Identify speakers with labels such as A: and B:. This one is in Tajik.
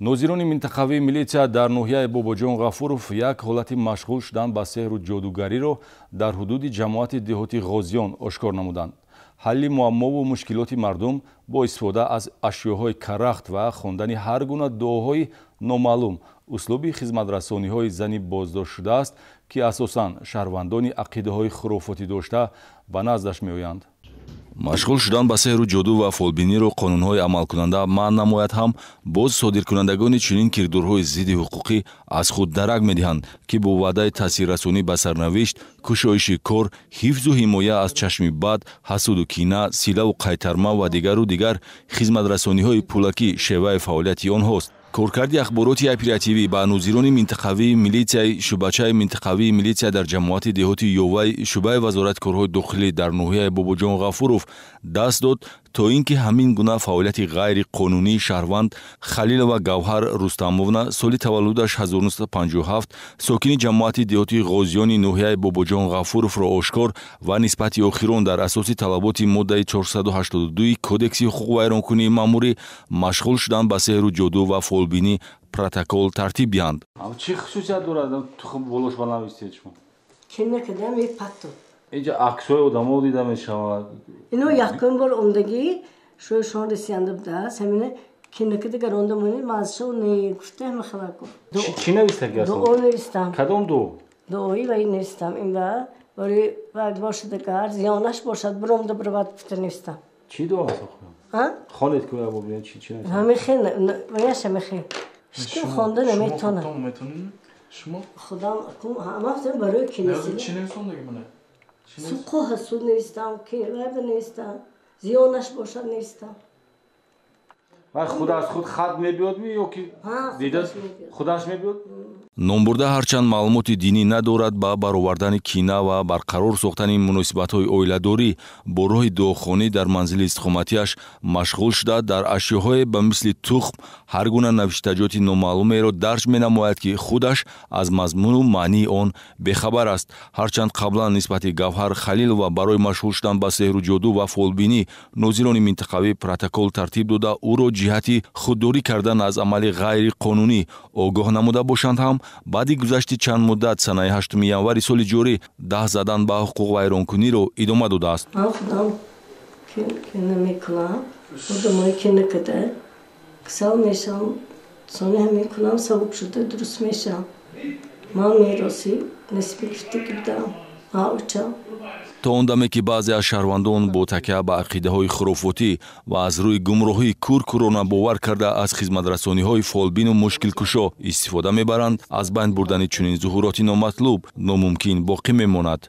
A: нозирони минтақавии милитсия дар ноҳияи Бобоҷон Ғафуров як ҳолати машғул шудан ба сеҳру ҷодугариро дар ҳудуди ҷамоати деҳоти Ғозиён ошкор намуданд. ҳалли муаммову мушкилоти мардум бо истифода аз ашёҳои карахт ва хондани ҳар гуна дуоҳои номаълум услуби хизматрасониҳои зани боздоштшуда аст, ки асосан шаҳрвандони ақидаҳои хурофотӣ дошта ба наздаш меоянд. машғул шудан ба сеҳру ҷоду ва фолбиниро қонунҳои амалкунанда маън намояд ҳам боз содиркунандагони чунин кирдорҳои зидди ҳуқуқӣ аз худ дарак медиҳанд, ки бо ваъдаи таъсиррасонӣ ба сарнавишт, кушоиши кор, ҳифзу ҳимоя аз чашми бад, ҳасуду кина, силаву қайтарма ва дигару дигар хизматрасониҳои пулакӣ шеваи фаъолияти онҳост. коркарди ахбороти оперативӣ ба нозирони минтақавии милитсияи шӯъбачаи минтақавии милитсия дар ҷамоати деҳоти Ёвай шӯъбаи вазорати корҳои дохилӣ дар ноҳияи Бобоҷон Ғафуров даст дод, то ин ки ҳамин гуна фаъолияти ғайриқонунии шаҳрванд Халилова Гавҳар Рустамовна соли таваллудаш 1957 сокини ҷамоати деҳоти Ғозиёни ноҳияи Бобоҷон Ғафуровро ошкор ва нисбати охирон дар асоси талаботи моддаи 482 кодекси ҳуқуқ вайронкунии маъмурӣ машғул шудан ба сеҳру ҷоду ва фолбинӣ протокол тартиб диҳанд.
B: Чӣ хусусият дорад тухм волош ба навистед шумо?
C: Ки накардам патто.
B: Инҷа аксҳои одамо дида мешавад.
C: Ино якум бор омдагӣ шӯшон рисиянда будааст. Ҳамина ки накарда рондамони мазшо не гуфта махалако.
B: Чӣ навистаги аст?
C: Дуо навистам.
B: Кадом дуо?
C: Дуои вай навистам. Инва бори вақт бошад агар зиёнаш бошад биромда биравад гуфта навистам.
B: Чӣ дуо аст? خانت که ابو بیان چی نمیشه
C: همین ویاش همین شکل خونده نمیتونه
D: شما
C: خودم همه افتادم برای کنیسی
D: چی نمیسونده که منه
C: سوقو حسود نیستم که وارد نیستم زیانش باشد نیستم
B: و خود از خود خط میبیاد می یا که دیده خودش میبیاد
A: номбурда ҳарчанд маълумоти динӣ надорад ба баровардани кина ва барқарор сохтани муносибатҳои оиладорӣ бо роҳи дуохонӣ дар манзили истиқоматиаш машғул шуда дар ашёҳое ба мисли тухм ҳар гуна навиштаҷоти номаълумеро дарҷ менамояд, ки худаш аз мазмуну маънии он бехабар аст. ҳарчанд қаблан нисбати Гавҳар Халилова барои машғул шудан ба сеҳру ҷоду ва фолбинӣ нозирони минтақавӣ протокол тартиб дода ӯро ҷиҳати худдорӣ кардан аз амали ғайриқонунӣ огоҳ намуда бошанд ҳам, баъди гузашти чанд муддат санаи 8 январи соли ҷорӣ даҳ задан ба ҳуқуқ вайронкуниро идома додааст. то он даме ки баъзе аз шаҳрвандон бо такя ба ақидаҳои хурофотӣ ва аз рӯи гумроҳии куркурона бовар карда аз хизматрасониҳои фолбину мушкилкушо истифода мебаранд, аз байн бурдани чунин зуҳуроти номатлуб номумкин боқӣ мемонад.